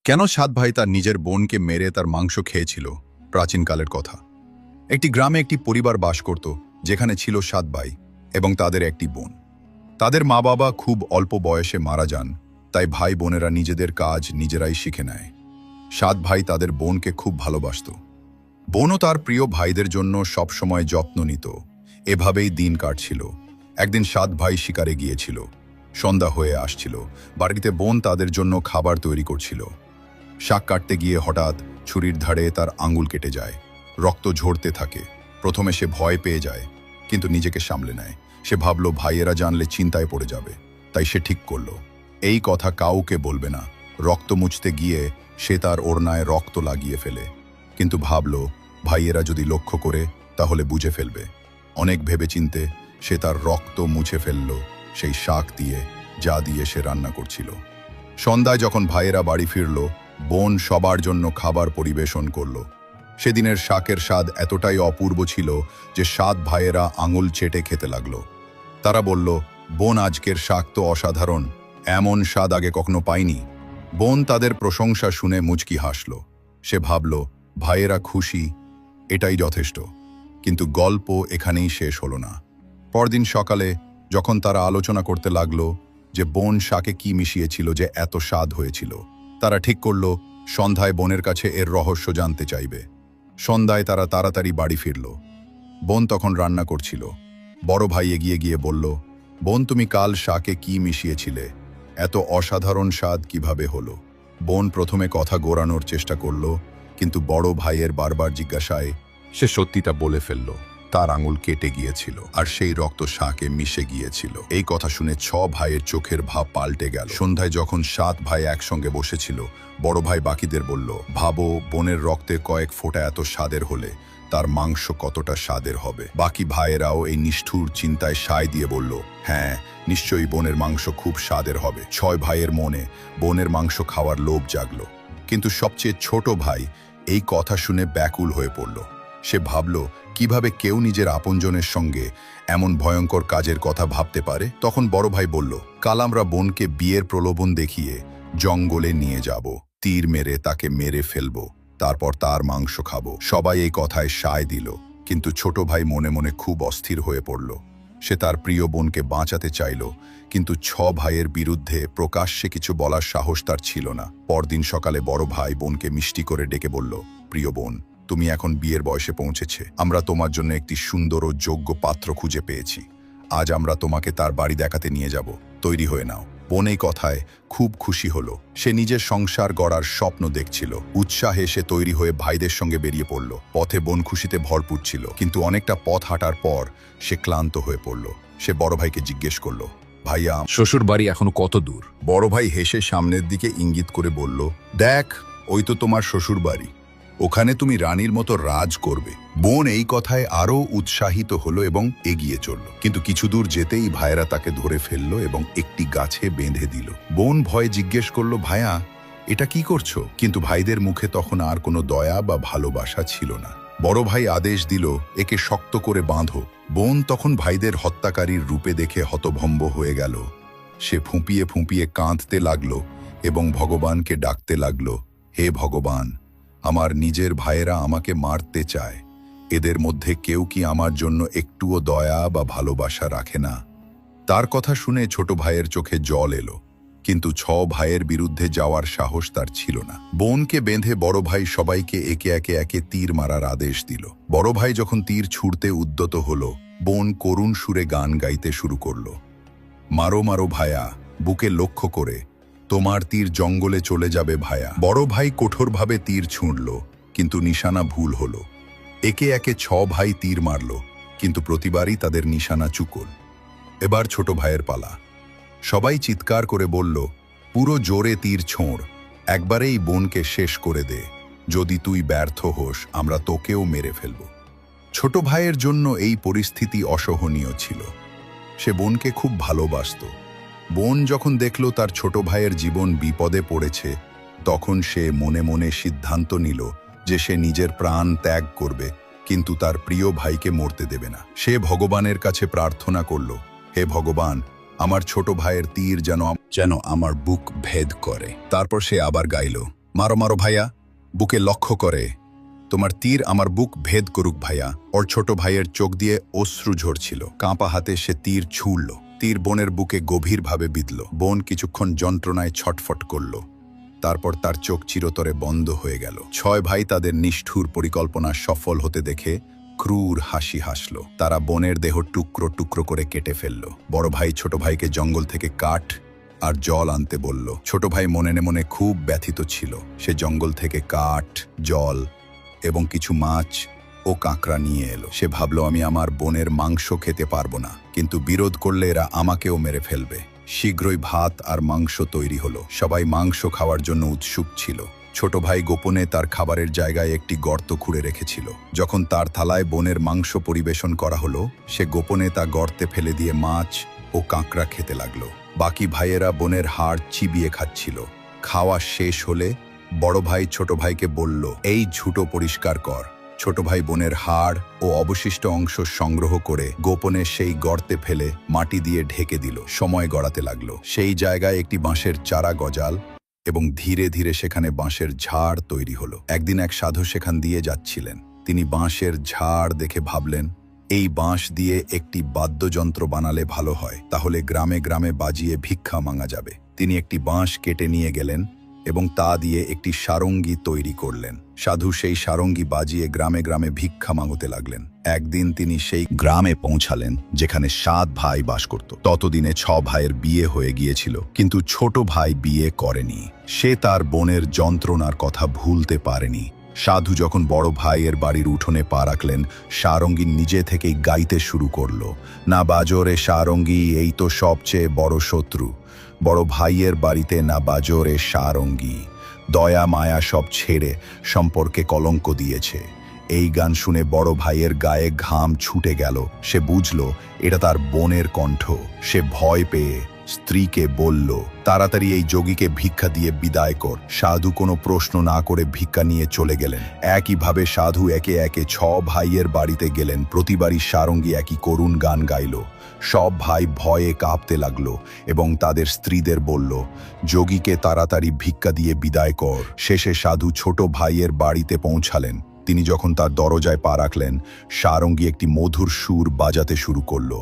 কেন সাত ভাই তার নিজের বোনকে মেরে তার মাংস খেয়েছিল? প্রাচীনকালের কথা। একটি গ্রামে একটি পরিবার বাস করত, যেখানে ছিল সাত ভাই এবং তাদের একটি বোন। তাদের মা বাবা খুব অল্প বয়সে মারা যান, তাই ভাই বোনেরা নিজেদের কাজ নিজেরাই শিখে নেয়। সাত ভাই তাদের বোনকে খুব ভালোবাসত। বোনও তার প্রিয় ভাইদের জন্য সবসময় যত্ন নিত। এভাবেই দিন কাটছিল। একদিন সাত ভাই শিকারে গিয়েছিল। সন্ধ্যা হয়ে আসছিল। বাড়িতে বোন তাদের জন্য খাবার তৈরি করছিল। শাক কাটতে গিয়ে হঠাৎ ছুরির ধারে তার আঙুল কেটে যায়। রক্ত ঝরতে থাকে। প্রথমে সে ভয় পেয়ে যায়, কিন্তু নিজেকে সামলে নেয়। সে ভাবল ভাইয়েরা জানলে চিন্তায় পড়ে যাবে, তাই সে ঠিক করল এই কথা কাউকে বলবে না। রক্ত মুছতে গিয়ে সে তার ওড়নায় রক্ত লাগিয়ে ফেলে, কিন্তু ভাবল ভাইয়েরা যদি লক্ষ্য করে তাহলে বুঝে ফেলবে। অনেক ভেবেচিন্তে সে তার রক্ত মুছে ফেলল সেই শাক দিয়ে, যা দিয়ে সে রান্না করছিল। সন্ধ্যায় যখন ভাইয়েরা বাড়ি ফিরল, বোন সবার জন্য খাবার পরিবেশন করল। সেদিনের শাকের স্বাদ এতটাই অপূর্ব ছিল যে সাত ভাইয়েরা আঙুল চেটে খেতে লাগল। তারা বলল, বোন, আজকের শাক তো অসাধারণ, এমন স্বাদ আগে কখনো পাইনি। বোন তাদের প্রশংসা শুনে মুচকি হাসল। সে ভাবল ভাইয়েরা খুশি, এটাই যথেষ্ট। কিন্তু গল্প এখানেই শেষ হলো না। পরদিন সকালে যখন তারা আলোচনা করতে লাগল যে বোন শাকে কি মিশিয়েছিল যে এত স্বাদ হয়েছিল, তারা ঠিক করল সন্ধ্যায় বোনের কাছে এর রহস্য জানতে চাইবে। সন্ধ্যায় তারা তাড়াতাড়ি বাড়ি ফিরল। বোন তখন রান্না করছিল। বড় ভাই এগিয়ে গিয়ে বলল, বোন, তুমি কাল শাকে কি মিশিয়েছিলে? এত অসাধারণ স্বাদ কিভাবে হলো? বোন প্রথমে কথা গোড়ানোর চেষ্টা করল, কিন্তু বড় ভাইয়ের বারবার জিজ্ঞাসায় সে সত্যিটা বলে ফেলল। তার আঙুল কেটে গিয়েছিল আর সেই রক্ত শাকে মিশে গিয়েছিল। এই কথা শুনে ছ ভাইয়ের চোখের ভাব পাল্টে গেল। সন্ধ্যায় যখন সাত ভাই একসঙ্গে বসেছিল, বড় ভাই বাকিদের বলল, ভাবো, বোনের রক্তে কয়েক ফোঁটা এত স্বাদের হলে তার মাংস কতটা স্বাদের হবে। বাকি ভাইয়েরাও এই নিষ্ঠুর চিন্তায় সায় দিয়ে বলল, হ্যাঁ, নিশ্চয়ই বোনের মাংস খুব স্বাদের হবে। ছয় ভাইয়ের মনে বোনের মাংস খাওয়ার লোভ জাগল। কিন্তু সবচেয়ে ছোট ভাই এই কথা শুনে ব্যাকুল হয়ে পড়ল। সে ভাবল, কিভাবে কেউ নিজের আপনজনের সঙ্গে এমন ভয়ঙ্কর কাজের কথা ভাবতে পারে। তখন বড় ভাই বলল, কাল আমরা বোনকে বিয়ের প্রলোভন দেখিয়ে জঙ্গলে নিয়ে যাব, তীর মেরে তাকে মেরে ফেলব, তারপর তার মাংস খাবো। সবাই এই কথায় সায় দিল, কিন্তু ছোট ভাই মনে মনে খুব অস্থির হয়ে পড়ল। সে তার প্রিয় বোনকে বাঁচাতে চাইল, কিন্তু ছ ভাইয়ের বিরুদ্ধে প্রকাশ্যে কিছু বলার সাহস তার ছিল না। পরদিন সকালে বড় ভাই বোনকে মিষ্টি করে ডেকে বলল, প্রিয় বোন, তুমি এখন বিয়ের বয়সে পৌঁছেছে। আমরা তোমার জন্য একটি সুন্দর ও যোগ্য পাত্র খুঁজে পেয়েছি। আজ আমরা তোমাকে তার বাড়ি দেখাতে নিয়ে যাব, তৈরি হয়ে নাও। বোন এই কথায় খুব খুশি হলো। সে নিজের সংসার গড়ার স্বপ্ন দেখছিল। উৎসাহে সে তৈরি হয়ে ভাইদের সঙ্গে বেরিয়ে পড়ল। পথে বোন খুশিতে ভরপুর ছিল, কিন্তু অনেকটা পথ হাঁটার পর সে ক্লান্ত হয়ে পড়ল। সে বড় ভাইকে জিজ্ঞেস করল, ভাইয়া, শ্বশুর বাড়ি এখনো কত দূর? বড় ভাই হেসে সামনের দিকে ইঙ্গিত করে বলল, দেখ, ওই তো তোমার শ্বশুর বাড়ি, ওখানে তুমি রানীর মতো রাজ করবে। বোন এই কথায় আরো উৎসাহিত হলো এবং এগিয়ে চলল। কিন্তু কিছু দূর যেতেই ভাইয়েরা তাকে ধরে ফেলল এবং একটি গাছে বেঁধে দিল। বোন ভয়ে জিজ্ঞেস করল, ভাইয়া, এটা কি করছো? কিন্তু ভাইদের মুখে তখন আর কোনো দয়া বা ভালোবাসা ছিল না। বড় ভাই আদেশ দিল, একে শক্ত করে বাঁধো। বোন তখন ভাইদের হত্যাকারীর রূপে দেখে হতভম্ব হয়ে গেল। সে ফুঁপিয়ে ফুঁপিয়ে কাঁদতে লাগল এবং ভগবানকে ডাকতে লাগল, হে ভগবান, আমার নিজের ভাইয়েরা আমাকে মারতে চায়। এদের মধ্যে কেউ কি আমার জন্য একটুও দয়া বা ভালোবাসা রাখে না? তার কথা শুনে ছোট ভাইয়ের চোখে জল এলো, কিন্তু ছ ভাইয়ের বিরুদ্ধে যাওয়ার সাহস তার ছিল না। বোনকে বেঁধে বড় ভাই সবাইকে একে একে তীর মারার আদেশ দিল। বড় ভাই যখন তীর ছুঁড়তে উদ্যত হলো, বোন করুণ সুরে গান গাইতে শুরু করল, মারো মারো ভায়া, বুকে লক্ষ্য করে, তোমার তীর জঙ্গলে চলে যাবে ভায়া। বড় ভাই কঠোরভাবে তীর ছুঁড়ল, কিন্তু নিশানা ভুল হলো। একে একে ছ ভাই তীর মারল, কিন্তু প্রতিবারই তাদের নিশানা চুকল। এবার ছোট ভাইয়ের পালা। সবাই চিৎকার করে বলল, পুরো জোরে তীর ছোঁড়, একবারেই বোনকে শেষ করে দে। যদি তুই ব্যর্থ হোস, আমরা তোকেও মেরে ফেলব। ছোট ভাইয়ের জন্য এই পরিস্থিতি অসহনীয় ছিল। সে বোনকে খুব ভালোবাসত। বোন যখন দেখল তার ছোট ভাইয়ের জীবন বিপদে পড়েছে, তখন সে মনে মনে সিদ্ধান্ত নিল যে সে নিজের প্রাণ ত্যাগ করবে, কিন্তু তার প্রিয় ভাইকে মরতে দেবে না। সে ভগবানের কাছে প্রার্থনা করল, হে ভগবান, আমার ছোট ভাইয়ের তীর যেন আমার বুক ভেদ করে। তারপর সে আবার গাইল, মারো মারো ভাইয়া, বুকে লক্ষ্য করে। তোমার তীর আমার বুক ভেদ করুক ভাইয়া। ওর ছোট ভাইয়ের চোখ দিয়ে অশ্রু ঝরছিল। কাঁপা হাতে সে তীর ছুঁড়ল। তীর বোনের বুকে গভীরভাবে বিঁধল। বোন কিছুক্ষণ যন্ত্রণায় ছটফট করল। তারপর তার চোখ চিরতরে বন্ধ হয়ে গেল। 6 ভাই তাদের নিষ্ঠুর পরিকল্পনা সফল হতে দেখে ক্রূর হাসি হাসল। তারা বোনের দেহ টুকরো টুকরো করে কেটে ফেলল। বড় ভাই ছোট ভাইকে জঙ্গল থেকে কাঠ আর জল আনতে বলল। ছোট ভাই মনে মনে খুব ব্যথিত ছিল। সে জঙ্গল থেকে কাঠ, জল এবং কিছু মাছ ও কাঁকড়া নিয়ে এলো। সে ভাবল, আমি আমার বোনের মাংস খেতে পারবো না, কিন্তু বিরোধ করলে এরা আমাকেও মেরে ফেলবে। শীঘ্রই ভাত আর মাংস তৈরি হলো। সবাই মাংস খাওয়ার জন্য উৎসুক ছিল। ছোট ভাই গোপনে তার খাবারের জায়গায় একটি গর্ত খুঁড়ে রেখেছিল। যখন তার থালায় বোনের মাংস পরিবেশন করা হলো, সে গোপনে তা গর্তে ফেলে দিয়ে মাছ ও কাঁকড়া খেতে লাগলো। বাকি ভাইয়েরা বোনের হাড় চিবিয়ে খাচ্ছিল। খাওয়া শেষ হলে বড় ভাই ছোট ভাইকে বলল, এই ঝুটো পরিষ্কার কর। ছোট ভাই বোনের হাড় ও অবশিষ্ট অংশ সংগ্রহ করে গোপনে সেই গর্তে ফেলে মাটি দিয়ে ঢেকে দিল। সময় গড়াতে লাগলো। সেই জায়গায় একটি বাঁশের চারা গজাল এবং ধীরে ধীরে সেখানে বাঁশের ঝাড় তৈরি হলো। একদিন এক সাধু সেখান দিয়ে যাচ্ছিলেন। তিনি বাঁশের ঝাড় দেখে ভাবলেন, এই বাঁশ দিয়ে একটি বাদ্যযন্ত্র বানালে ভালো হয়, তাহলে গ্রামে গ্রামে বাজিয়ে ভিক্ষা মাঙা যাবে। তিনি একটি বাঁশ কেটে নিয়ে গেলেন এবং তা দিয়ে একটি সারঙ্গী তৈরি করলেন। সাধু সেই সারঙ্গী বাজিয়ে গ্রামে গ্রামে ভিক্ষা মাঙতে লাগলেন। একদিন তিনি সেই গ্রামে পৌঁছালেন যেখানে 7 ভাই বাস করত। ততদিনে 6 ভাইয়ের বিয়ে হয়ে গিয়েছিল, কিন্তু ছোট ভাই বিয়ে করেনি। সে তার বোনের যন্ত্রণার কথা ভুলতে পারেনি। সাধু যখন বড় ভাইয়ের বাড়ির উঠোনে পা রাখলেন, সারঙ্গী নিজে থেকেই গাইতে শুরু করলো, না বাজরে সারঙ্গী, এই তো সবচেয়ে বড় শত্রু। বড় ভাইয়ের বাড়িতে না বাজরে সারঙ্গী, দয়া মায়া সব ছেড়ে সম্পর্কে কলঙ্ক দিয়েছে। এই গান শুনে বড় ভাইয়ের গায়ে ঘাম ছুটে গেল। সে বুঝল এটা তার বোনের কণ্ঠ। সে ভয় পেয়ে স্ত্রীকে বলল, তাড়াতাড়ি এই যোগীকে ভিক্ষা দিয়ে বিদায় কর। সাধু কোনো প্রশ্ন না করে ভিক্ষা নিয়ে চলে গেলেন। একইভাবে সাধু একে একে 6 ভাইয়ের বাড়িতে গেলেন। প্রতিবারই সারঙ্গী একই করুণ গান গাইল। সব ভাই ভয়ে কাঁপতে লাগলো এবং তাদের স্ত্রীদের বলল, যোগীকে তাড়াতাড়ি ভিক্ষা দিয়ে বিদায় কর। শেষে সাধু ছোট ভাইয়ের বাড়িতে পৌঁছালেন। তিনি যখন তার দরজায় পা রাখলেন, সারঙ্গী একটি মধুর সুর বাজাতে শুরু করলো।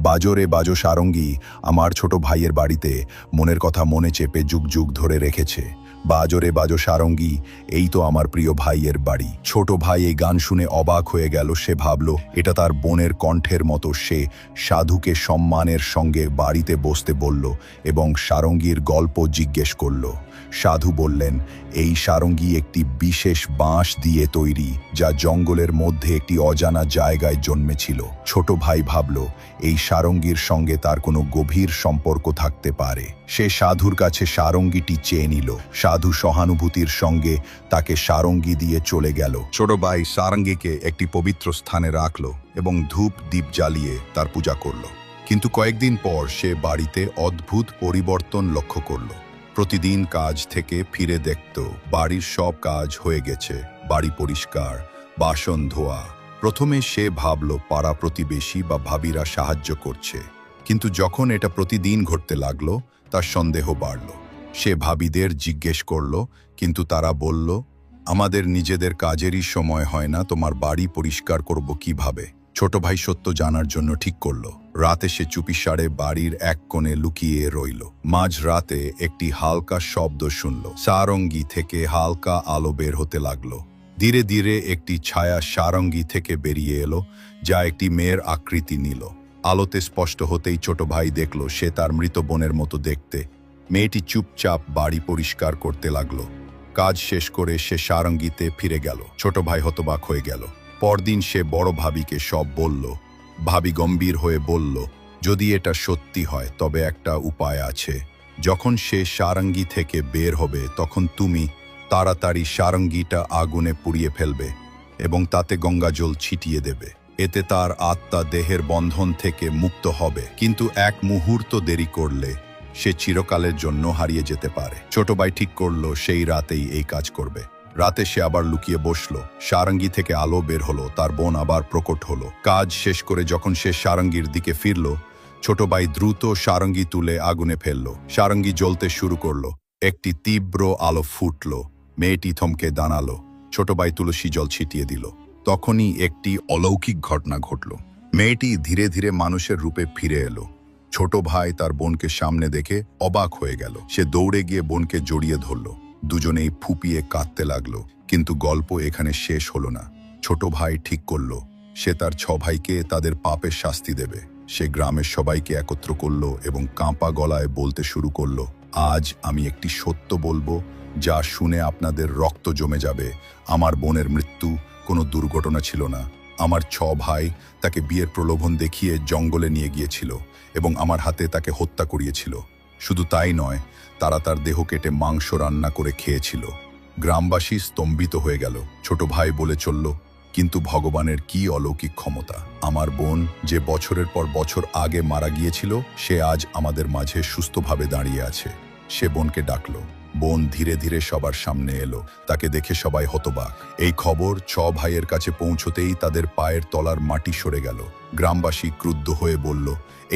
বাজরে বাজো সারঙ্গী, আমার ছোট ভাইয়ের বাড়িতে মনের কথা মনে চেপে যুগ যুগ ধরে রেখেছে। বাজরে বাজো সারঙ্গী, এই তো আমার প্রিয় ভাইয়ের বাড়ি। ছোট ভাই এই গান শুনে অবাক হয়ে গেল। সে ভাবল এটা তার বোনের কণ্ঠের মতো। সে সাধুকে সম্মানের সঙ্গে বাড়িতে বসতে বলল এবং সারঙ্গীর গল্প জিজ্ঞেস করল। সাধু বললেন, এই সারঙ্গী একটি বিশেষ বাঁশ দিয়ে তৈরি, যা জঙ্গলের মধ্যে একটি অজানা জায়গায় জন্মেছিল। ছোট ভাই ভাবল এই সারঙ্গীর সঙ্গে তার কোনো গভীর সম্পর্ক থাকতে পারে। সে সাধুর কাছে সারঙ্গীটি চেয়ে নিল। সাধু সহানুভূতির সঙ্গে তাকে সারঙ্গী দিয়ে চলে গেল। ছোট ভাই সারঙ্গীকে একটি পবিত্র স্থানে রাখল এবং ধূপ দীপ জ্বালিয়ে তার পূজা করল। কিন্তু কয়েকদিন পর সে বাড়িতে অদ্ভুত পরিবর্তন লক্ষ্য করল। প্রতিদিন কাজ থেকে ফিরে দেখত বাড়ির সব কাজ হয়ে গেছে, বাড়ি পরিষ্কার, বাসন ধোয়া। প্রথমে সে ভাবল পাড়া প্রতিবেশী বা ভাবিরা সাহায্য করছে, কিন্তু যখন এটা প্রতিদিন ঘটতে লাগলো তার সন্দেহ বাড়ল। সে ভাবিদের জিজ্ঞেস করল, কিন্তু তারা বলল, আমাদের নিজেদের কাজেরই সময় হয় না, তোমার বাড়ি পরিষ্কার করব কিভাবে? ছোট ভাই সত্য জানার জন্য ঠিক করল। রাতে সে চুপিসারে বাড়ির এক কোণে লুকিয়ে রইল। মাঝ রাতে একটি হালকা শব্দ শুনল। সারঙ্গী থেকে হালকা আলো বের হতে লাগলো। ধীরে ধীরে একটি ছায়া সারঙ্গী থেকে বেরিয়ে এলো, যা একটি মেয়ের আকৃতি নিল। আলোতে স্পষ্ট হতেই ছোট ভাই দেখল সে তার মৃত বোনের মতো দেখতে। মেয়েটি চুপচাপ বাড়ি পরিষ্কার করতে লাগলো। কাজ শেষ করে সে সারঙ্গীতে ফিরে গেল। ছোট ভাই হতবাক হয়ে গেল। পরদিন সে বড় ভাবিকে সব বলল। ভাবি গম্ভীর হয়ে বলল, যদি এটা সত্যি হয় তবে একটা উপায় আছে। যখন সে সারঙ্গী থেকে বের হবে তখন তুমি তাড়াতাড়ি সারঙ্গীটা আগুনে পুড়িয়ে ফেলবে এবং তাতে গঙ্গাজল ছিটিয়ে দেবে। এতে তার আত্মা দেহের বন্ধন থেকে মুক্ত হবে, কিন্তু এক মুহূর্ত দেরি করলে সে চিরকালের জন্য হারিয়ে যেতে পারে। ছোট ভাই ঠিক করলো সেই রাতেই এই কাজ করবে। রাতে সে আবার লুকিয়ে বসলো। সারঙ্গী থেকে আলো বের হলো, তার বোন আবার প্রকট হলো। কাজ শেষ করে যখন সে সারঙ্গীর দিকে ফিরল, ছোট ভাই দ্রুত সারঙ্গী তুলে আগুনে ফেললো। সারঙ্গী জ্বলতে শুরু করলো। একটি তীব্র আলো ফুটলো মেয়েটি থমকে দাঁড়ালো। ছোট ভাই তুলসী জল ছিটিয়ে দিল। তখনই একটি অলৌকিক ঘটনা ঘটল। মেয়েটি ধীরে ধীরে মানুষের রূপে ফিরে এলো। ছোট ভাই তার বোনকে সামনে দেখে অবাক হয়ে গেল। সে দৌড়ে গিয়ে বোনকে জড়িয়ে ধরল। দুজনেই ফুপিয়ে কাঁদতে লাগলো। কিন্তু গল্প এখানে শেষ হলো না। ছোট ভাই ঠিক করলো সে তার 6 ভাইকে তাদের পাপের শাস্তি দেবে। সে গ্রামের সবাইকে একত্র করলো এবং কাঁপা গলায় বলতে শুরু করলো, আজ আমি একটি সত্য বলবো যা শুনে আপনাদের রক্ত জমে যাবে। আমার বোনের মৃত্যু কোনো দুর্ঘটনা ছিল না। আমার 6 ভাই তাকে বিয়ের প্রলোভন দেখিয়ে জঙ্গলে নিয়ে গিয়েছিল এবং আমার হাতে তাকে হত্যা করিয়েছিল। শুধু তাই নয়, তারা তার দেহ কেটে মাংস রান্না করে খেয়েছিল। গ্রামবাসী স্তম্ভিত হয়ে গেল। ছোট ভাই বলে চলল, কিন্তু ভগবানের কি অলৌকিক ক্ষমতা! আমার বোন যে বছরের পর বছর আগে মারা গিয়েছিল, সে আজ আমাদের মাঝে সুস্থভাবে দাঁড়িয়ে আছে। সে বোনকে ডাকলো। বোন ধীরে ধীরে সবার সামনে এলো। তাকে দেখে সবাই হতবাক। এই খবর 6 ভাইয়ের কাছে পৌঁছতেই তাদের পায়ের তলার মাটি সরে গেল। গ্রামবাসী ক্রুদ্ধ হয়ে বলল,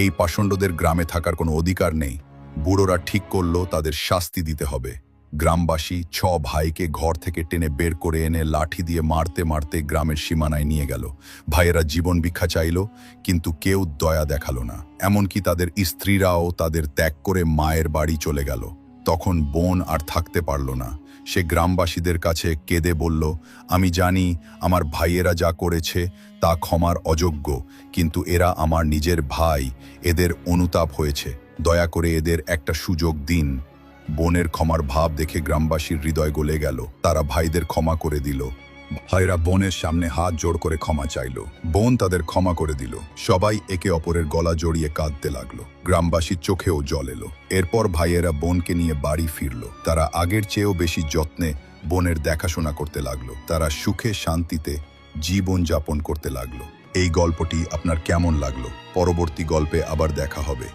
এই পাষণ্ডদের গ্রামে থাকার কোনো অধিকার নেই। বুড়োরা ঠিক করলো তাদের শাস্তি দিতে হবে। গ্রামবাসী 6 ভাইকে ঘর থেকে টেনে বের করে এনে লাঠি দিয়ে মারতে মারতে গ্রামের সীমানায় নিয়ে গেল। ভাইয়েরা জীবন ভিক্ষা চাইল, কিন্তু কেউ দয়া দেখালো না। এমনকি তাদের স্ত্রীরাও তাদের ত্যাগ করে মায়ের বাড়ি চলে গেল। তখন বোন আর থাকতে পারল না। সে গ্রামবাসীদের কাছে কেঁদে বলল, আমি জানি আমার ভাইয়েরা যা করেছে তা ক্ষমার অযোগ্য, কিন্তু এরা আমার নিজের ভাই। এদের অনুতাপ হয়েছে। দয়া করে এদের একটা সুযোগ দিন। বোনের ক্ষমার ভাব দেখে গ্রামবাসীর হৃদয় গলে গেল। তারা ভাইদের ক্ষমা করে দিল। ভাইরা বোনের সামনে হাত জোড় করে ক্ষমা চাইল। বোন তাদের ক্ষমা করে দিল। সবাই একে অপরের গলা জড়িয়ে কাঁদতে লাগলো। গ্রামবাসীর চোখেও জল এলো। এরপর ভাইয়েরা বোনকে নিয়ে বাড়ি ফিরল। তারা আগের চেয়েও বেশি যত্নে বোনের দেখাশোনা করতে লাগলো। তারা সুখে শান্তিতে জীবন যাপন করতে লাগলো। এই গল্পটি আপনার কেমন লাগলো? পরবর্তী গল্পে আবার দেখা হবে।